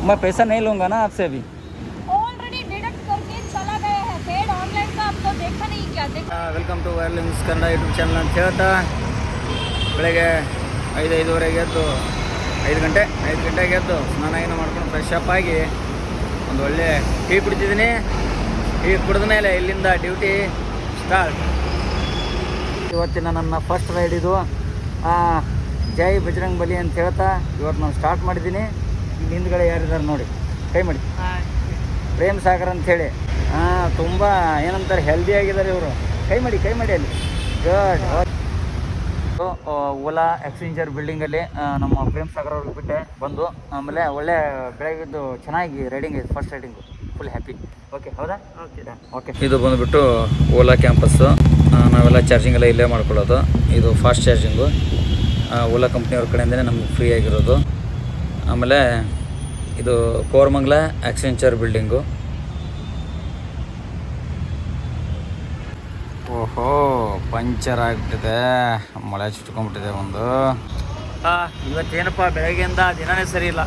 मैं पैसा नहीं लूँगा ना आपसे अभी। ऑलरेडी डिडक्ट करके चला गया है पेड ऑनलाइन का, आपको देखा नहीं क्या? Welcome to wireless Kannada YouTube channel ಅಂತ ಹೇಳ್ತಾ ಬೆಳಗ್ಗೆ 5:05ವರೆಗೆ ಎದ್ದು 5 ಗಂಟೆಗೆ ಎದ್ದು ಸ್ನಾನ ಏನೋ ಮಾಡ್ಕೊಂಡು ಫ್ರೆಶ್ ಅಪ್ ಆಗಿ ಒಂದು ಒಳ್ಳೆ ಟೀ ಕುಡಿತಿದ್ದೀನಿ. ಟೀ ಕುಡಿದ ಮೇಲೆ ಇಲ್ಲಿಂದ ಡ್ಯೂಟಿ ಸ್ಟಾರ್ಟ್. ಇವತ್ತಿನ ನನ್ನ ಫಸ್ಟ್ ರೈಡ್ ಇದು. ಜೈ ಬಜರಂಗ್ ಬಲಿ ಅಂತ ಹೇಳ್ತಾ ಇವತ್ತು ನಾನು ಸ್ಟಾರ್ಟ್ ಮಾಡಿದ್ದೀನಿ. ಇಲ್ಲಿ ಹಿಂದ್ಗಡೆ ಯಾರಿದ್ದಾರೆ ನೋಡಿ, ಕೈ ಮಾಡಿ. ಪ್ರೇಮ್ ಸಾಗರ್ ಅಂಥೇಳಿ ತುಂಬ ಏನಂತಾರೆ ಹೆಲ್ದಿ ಆಗಿದ್ದಾರೆ ಇವರು. ಕೈ ಮಾಡಿ ಅಲ್ಲಿ. ಗುಡ್. ಓಲಾ ಎಕ್ಸ್ಚೇಂಜರ್ ಬಿಲ್ಡಿಂಗಲ್ಲಿ ನಮ್ಮ ಪ್ರೇಮ್ ಸಾಗರ್ ಅವ್ರಿಗೆ ಬಿಟ್ಟೆ ಬಂದು. ಆಮೇಲೆ ಒಳ್ಳೆ ಬೆಳಗ್ಗೆದ್ದು ಚೆನ್ನಾಗಿ ರೈಡಿಂಗ್ ಇದೆ, first riding. Full happy. Okay, ಹೌದಾ? ಓಕೆ. ಇದು ಬಂದುಬಿಟ್ಟು ಓಲಾ ಕ್ಯಾಂಪಸ್ಸು. ನಾವೆಲ್ಲ ಚಾರ್ಜಿಂಗ್ ಎಲ್ಲ ಇಲ್ಲೇ ಮಾಡ್ಕೊಳ್ಳೋದು. ಇದು ಫಾಸ್ಟ್ ಚಾರ್ಜಿಂಗು ಓಲಾ ಕಂಪ್ನಿಯವ್ರ ಕಡೆಯಿಂದನೇ ನಮ್ಗೆ ಫ್ರೀ ಆಗಿರೋದು. ಆಮೇಲೆ ಇದು ಕೋರಮಂಗಲ ಎಕ್ಸ್ಚೇಂಜರ್ ಬಿಲ್ಡಿಂಗು. ಓಹೋ, ಪಂಚರ್ ಆಗಿಬಿಟ್ಟಿದೆ, ಮಳೆ ಚುಟ್ಕೊಂಡ್ಬಿಟ್ಟಿದೆ ಒಂದು. ಇವತ್ತೇನಪ್ಪ ಬೆಳಗ್ಗೆಯಿಂದ ದಿನವೇ ಸರಿ ಇಲ್ಲ.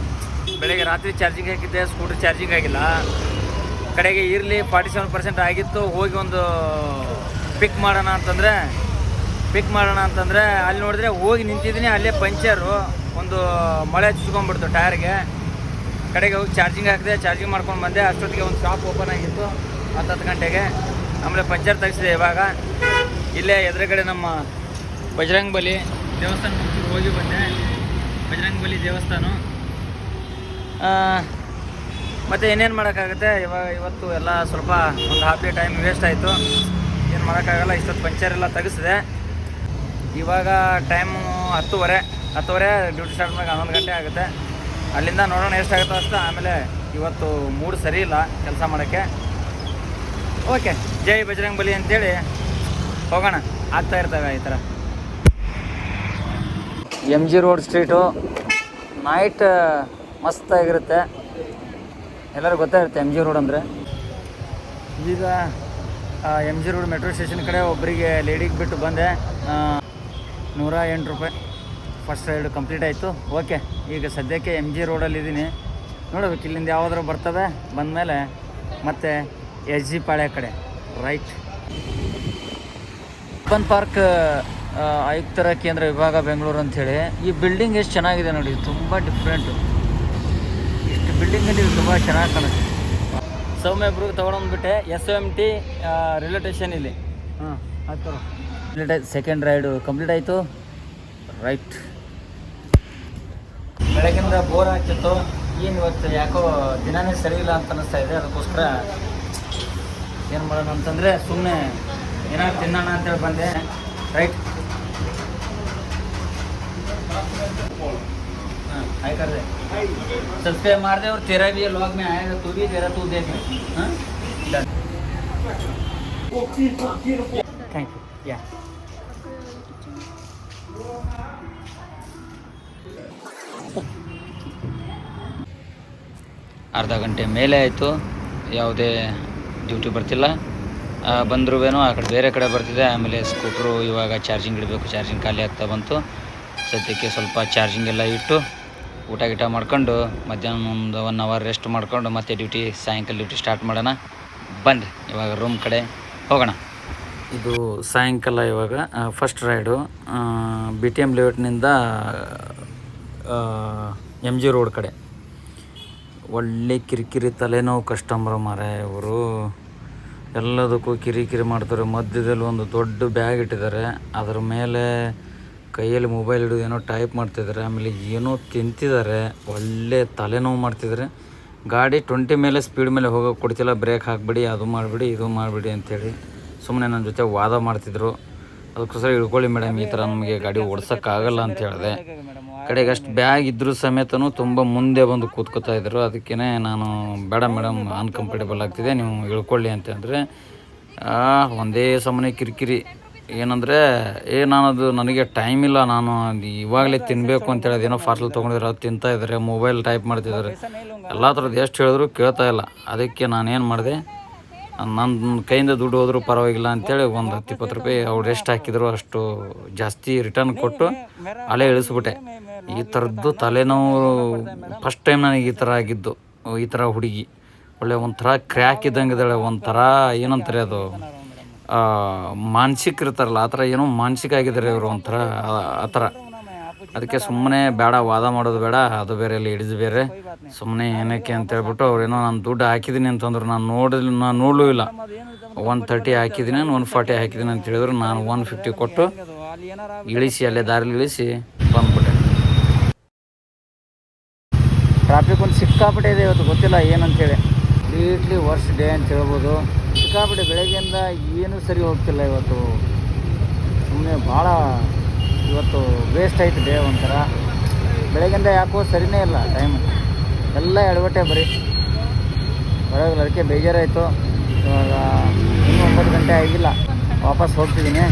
ಬೆಳಗ್ಗೆ ರಾತ್ರಿ ಚಾರ್ಜಿಂಗ್ ಹಾಕಿದ್ದೆ, ಸ್ಕೂಟ್ರ್ ಚಾರ್ಜಿಂಗ್ ಆಗಿಲ್ಲ. ಕಡೆಗೆ ಇರಲಿ 47% ಆಗಿತ್ತು. ಹೋಗಿ ಒಂದು ಪಿಕ್ ಮಾಡೋಣ ಅಂತಂದರೆ ಅಲ್ಲಿ ನೋಡಿದ್ರೆ ಹೋಗಿ ನಿಂತಿದ್ದೀನಿ, ಅಲ್ಲೇ ಪಂಚರು. ಒಂದು ಮಳೆ ಚುಚ್ಕೊಂಡ್ಬಿಡ್ತು ಟೈರ್ಗೆ. ಕಡೆಗೆ ಹೋಗಿ ಚಾರ್ಜಿಂಗ್ ಹಾಕಿದೆ, ಚಾರ್ಜಿಂಗ್ ಮಾಡ್ಕೊಂಡು ಬಂದೆ. ಅಷ್ಟೊತ್ತಿಗೆ ಒಂದು ಶಾಪ್ ಓಪನ್ ಆಗಿತ್ತು 10 ಗಂಟೆಗೆ. ಆಮೇಲೆ ಪಂಚರ್ ತೆಗೆಸಿದೆ. ಇವಾಗ ಇಲ್ಲೇ ಎದುರುಗಡೆ ನಮ್ಮ ಬಜರಂಗ್ ಬಲಿ ದೇವಸ್ಥಾನ ಹೋಗಿ ಬಂದೆ. ಬಜರಂಗ್ ಬಲಿ ದೇವಸ್ಥಾನ. ಮತ್ತು ಏನೇನು ಮಾಡೋಕ್ಕಾಗುತ್ತೆ, ಇವತ್ತು ಎಲ್ಲ ಸ್ವಲ್ಪ ಒಂದು ಹಾಫ್ ಡೇ ಟೈಮ್ ವೇಸ್ಟ್ ಆಯಿತು. ಏನು ಮಾಡೋಕ್ಕಾಗಲ್ಲ. ಇಷ್ಟೊತ್ತು ಪಂಚರ್ ಎಲ್ಲ ತೆಗೆಸಿದೆ. ಇವಾಗ ಟೈಮು 10:30 ಡ್ಯೂಟಿ ಸ್ಟಾರ್ಟ್ ಮಾಡಿ 11 ಗಂಟೆ ಆಗುತ್ತೆ. ಅಲ್ಲಿಂದ ನೋಡೋಣ ಎಷ್ಟಾಗುತ್ತೋ ಅಷ್ಟು. ಆಮೇಲೆ ಇವತ್ತು ಮೂಡ್ ಸರಿ ಇಲ್ಲ ಕೆಲಸ ಮಾಡೋಕ್ಕೆ. ಓಕೆ, ಜೈ ಬಜರಂಗ್ ಬಲಿ ಅಂತೇಳಿ ಹೋಗೋಣ. ಆಗ್ತಾ ಇರ್ತವೆ ಈ ಥರ. MG ರೋಡ್ ಸ್ಟ್ರೀಟು ನೈಟ್ ಮಸ್ತಾಗಿರುತ್ತೆ. ಎಲ್ಲರೂ ಗೊತ್ತಾಗಿರುತ್ತೆ MG ರೋಡ್ ಅಂದರೆ. ಈಗ MG ರೋಡ್ ಮೆಟ್ರೋ ಸ್ಟೇಷನ್ ಕಡೆ ಒಬ್ಬರಿಗೆ ಲೇಡಿಗೆ ಬಿಟ್ಟು ಬಂದೆ. 108 ರೂಪಾಯಿ. ಫಸ್ಟ್ ರೈಡ್ ಕಂಪ್ಲೀಟ್ ಆಯಿತು. ಓಕೆ, ಈಗ ಸದ್ಯಕ್ಕೆ MG ರೋಡಲ್ಲಿದ್ದೀನಿ. ನೋಡಬೇಕು ಇಲ್ಲಿಂದ ಯಾವುದಾದ್ರು ಬರ್ತವೆ. ಬಂದಮೇಲೆ ಮತ್ತೆ SG ಪಾಳ್ಯ ಕಡೆ ರೈಟ್. ಅರ್ಬನ್ ಪಾರ್ಕ್ ಆಯುಕ್ತರ ಕೇಂದ್ರ ವಿಭಾಗ ಬೆಂಗಳೂರು ಅಂಥೇಳಿ. ಈ ಬಿಲ್ಡಿಂಗ್ ಎಷ್ಟು ಚೆನ್ನಾಗಿದೆ ನೋಡಿ, ತುಂಬ ಡಿಫ್ರೆಂಟು. ಇಷ್ಟು ಬಿಲ್ಡಿಂಗಲ್ಲಿ ತುಂಬ ಚೆನ್ನಾಗಿ ಕಾಣುತ್ತೆ. ಸೌಮ್ಯಬ್ರಿಗೆ ತೊಗೊಂಡೋಗ್ಬಿಟ್ಟೆ SOMT ರೈಲ್ವೆ ಸ್ಟೇಷನ್ ಇಲ್ಲಿ. ಸೆಕೆಂಡ್ ರೈಡು ಕಂಪ್ಲೀಟ್ ಆಯಿತು. ರೈಟ್. ಬೆಳಗಿಂದ ಬೋರ್ ಆಗ್ತಿತ್ತು. ಏನು ಇವತ್ತು ಯಾಕೋ ದಿನವೇ ಸರಿ ಇಲ್ಲ ಅಂತ ಅನ್ನಿಸ್ತಾ ಇದೆ. ಅದಕ್ಕೋಸ್ಕರ ಏನು ಮಾಡೋಣ ಅಂತಂದರೆ ಸುಮ್ಮನೆ ಏನಾದ್ರು ತಿನ್ನೋಣ ಅಂತೇಳಿ ಬಂದೆ. ರೈಟ್. हाय कर दे, सब्सक्राइब मार दे और तेरा भी ये व्लॉग में आएगा, तू भी तेरा तू देख। हाँ, थैंक यू. या ಅರ್ಧ ಗಂಟೆ ಮೇಲೆ ಆಯಿತು. ಯಾವುದೇ ಡ್ಯೂಟಿ ಬರ್ತಿಲ್ಲ. ಬಂದ್ರೂ ಆ ಕಡೆ ಬೇರೆ ಕಡೆ ಬರ್ತಿದೆ. ಆಮೇಲೆ ಸ್ಕೂಟ್ರು ಇವಾಗ ಚಾರ್ಜಿಂಗ್ ಇಡಬೇಕು. ಚಾರ್ಜಿಂಗ್ ಖಾಲಿ ಆಗ್ತಾ ಬಂತು. ಸದ್ಯಕ್ಕೆ ಸ್ವಲ್ಪ ಚಾರ್ಜಿಂಗ್ ಎಲ್ಲ ಇಟ್ಟು ಊಟ ಗೀಟ ಮಾಡ್ಕೊಂಡು ಮಧ್ಯಾಹ್ನ ಒಂದು 1 ಅವರ್ ರೆಸ್ಟ್ ಮಾಡ್ಕೊಂಡು ಮತ್ತೆ ಸಾಯಂಕಾಲ ಡ್ಯೂಟಿ ಸ್ಟಾರ್ಟ್ ಮಾಡೋಣ. ಬನ್ನಿ ಇವಾಗ ರೂಮ್ ಕಡೆ ಹೋಗೋಣ. ಇದು ಸಾಯಂಕಾಲ ಇವಾಗ first raid BTM ಲೇಔಟ್ನಿಂದ MG road ಕಡೆ. ಒಳ್ಳೆ ಕಿರಿಕಿರಿ ತಲೆನೋವು ಕಸ್ಟಮರ್ ಮಾರೆ ಇವರು. ಎಲ್ಲದಕ್ಕೂ ಕಿರಿಕಿರಿ ಮಾಡ್ತಾರೆ. ಮಧ್ಯದಲ್ಲಿ ಒಂದು ದೊಡ್ಡ ಬ್ಯಾಗ್ ಇಟ್ಟಿದ್ದಾರೆ, ಅದ್ರ ಮೇಲೆ ಕೈಯಲ್ಲಿ ಮೊಬೈಲ್ ಹಿಡಿದು ಏನೋ ಟೈಪ್ ಮಾಡ್ತಿದ್ದಾರೆ. ಆಮೇಲೆ ಏನೋ ತಿಂತಿದ್ದಾರೆ. ಒಳ್ಳೆ ತಲೆನೋವು ಮಾಡ್ತಿದ್ದಾರೆ. ಗಾಡಿ 20 ಮೇಲೆ ಸ್ಪೀಡ್ ಮೇಲೆ ಹೋಗೋಕೆ ಕೊಡ್ತಿಲ್ಲ. ಬ್ರೇಕ್ ಹಾಕ್ಬಿಡಿ, ಅದು ಮಾಡಿಬಿಡಿ, ಇದು ಮಾಡಿಬಿಡಿ ಅಂಥೇಳಿ ಸುಮ್ಮನೆ ನನ್ನ ಜೊತೆ ವಾದ ಮಾಡ್ತಿದ್ರು. ಅದಕ್ಕೋಸ್ಕರ ಇಳ್ಕೊಳ್ಳಿ ಮೇಡಮ್, ಈ ಥರ ನಮಗೆ ಗಾಡಿ ಓಡ್ಸೋಕ್ಕಾಗಲ್ಲ ಅಂತ ಹೇಳಿದೆ. ಕಡೆಗೆ ಅಷ್ಟು ಬ್ಯಾಗ್ ಇದ್ದರೂ ಸಮೇತನೂ ತುಂಬ ಮುಂದೆ ಬಂದು ಕೂತ್ಕೋತಾ ಇದ್ದರು. ಅದಕ್ಕೇ ನಾನು ಬೇಡ ಮೇಡಮ್, ಅನ್ಕಂಫರ್ಟೇಬಲ್ ಆಗ್ತಿದೆ, ನೀವು ಇಳ್ಕೊಳ್ಳಿ ಅಂತಂದರೆ ಒಂದೇ ಸಮನೆ ಕಿರಿಕಿರಿ. ಏನಂದರೆ ನನಗೆ ಟೈಮ್ ಇಲ್ಲ, ನಾನು ಇವಾಗಲೇ ತಿನ್ನಬೇಕು ಅಂತೇಳಿ ಅದೇನೋ ಪಾರ್ಸಲ್ ತೊಗೊಂಡಿದ್ದಾರೆ, ಅದು ತಿಂತಾಯಿದ್ದಾರೆ, ಮೊಬೈಲ್ ಟೈಪ್ ಮಾಡ್ತಿದ್ದಾರೆ. ಎಲ್ಲ ಥರದ್ದು ಎಷ್ಟು ಹೇಳಿದ್ರು ಕೇಳ್ತಾ ಇಲ್ಲ. ಅದಕ್ಕೆ ನಾನೇನು ಮಾಡಿದೆ, ನನ್ನ ಕೈಯಿಂದ ದುಡ್ಡು ಹೋದರೂ ಪರವಾಗಿಲ್ಲ ಅಂಥೇಳಿ ಒಂದು 10-20 ರೂಪಾಯಿ ಅವ್ರು ಎಷ್ಟು ಹಾಕಿದ್ರು ಅಷ್ಟು ಜಾಸ್ತಿ ರಿಟರ್ನ್ ಕೊಟ್ಟು ಅಲ್ಲೇ ಇಳಿಸ್ಬಿಟ್ಟೆ. ಈ ಥರದ್ದು ತಲೆನೋವು ಫಸ್ಟ್ ಟೈಮ್ ನನಗೆ ಈ ಥರ ಆಗಿದ್ದು. ಈ ಥರ ಹುಡುಗಿ ಒಳ್ಳೆ ಒಂಥರ ಕ್ರ್ಯಾಕ್ ಇದ್ದಂಗೆ ಇದ್ದಾಳೆ, ಒಂಥರ ಏನಂತಾರೆ ಅದು ಮಾನಸಿಕ ಇರ್ತಾರಲ್ಲ ಆ ಥರ ಏನೋ ಮಾನಸಿಕ ಆಗಿದ್ದಾರೆ ಇವರು ಒಂಥರ ಆ ಥರ. ಅದಕ್ಕೆ ಸುಮ್ಮನೆ ಬೇಡ, ವಾದ ಮಾಡೋದು ಬೇಡ, ಅದು ಬೇರೆ ಲೇಡೀಸ್ ಬೇರೆ, ಸುಮ್ಮನೆ ಏನಕ್ಕೆ ಅಂತ ಹೇಳ್ಬಿಟ್ಟು ಅವ್ರೇನೋ ನಾನು ದುಡ್ಡು ಹಾಕಿದ್ದೀನಿ ಅಂತಂದ್ರು. ನಾನು ನೋಡಲೂ ಇಲ್ಲ. 130 ಹಾಕಿದ್ದೀನಿ, 140 ಹಾಕಿದ್ದೀನಿ ಅಂತ ಹೇಳಿದ್ರು. ನಾನು 150 ಕೊಟ್ಟು ಇಳಿಸಿ ಅಲ್ಲೇ ದಾರಿಲಿ ಇಳಿಸಿ ಬಂದ್ಬಿಟ್ಟೆ. ಟ್ರಾಫಿಕ್ ಒಂದು ಸಿಕ್ಕಾಪಟ್ಟೆ ಇದೆ ಇವತ್ತು, ಗೊತ್ತಿಲ್ಲ ಏನಂತೇಳಿ. ಕಂಪ್ಲೀಟ್ಲಿ ವರ್ಸ್ಟ್ ಡೇ ಅಂತ ಹೇಳ್ಬೋದು. ಸಿಕ್ಕಾಪಟ್ಟೆ ಬೆಳಗ್ಗೆಯಿಂದ ಏನೂ ಸರಿ ಹೋಗ್ತಿಲ್ಲ ಇವತ್ತು. ಸುಮ್ಮನೆ ಭಾಳ ಇವತ್ತು ವೇಸ್ಟ್ ಆಯ್ತು ಡೇ. ಒಂಥರ ಬೆಳಗ್ಗೆಯಿಂದ ಯಾಕೋ ಸರಿಯೇ ಇಲ್ಲ, ಟೈಮು ಎಲ್ಲ ಎಡವಟ್ಟೆ ಬರೀ ಬರೋಲ್ಲ. ಅದಕ್ಕೆ ಬೇಜಾರಾಯಿತು. ಇವಾಗ ಇನ್ನೂ 9 ಗಂಟೆ ಆಗಿಲ್ಲ, ವಾಪಸ್ ಹೋಗ್ತಿದ್ದೀನಿ.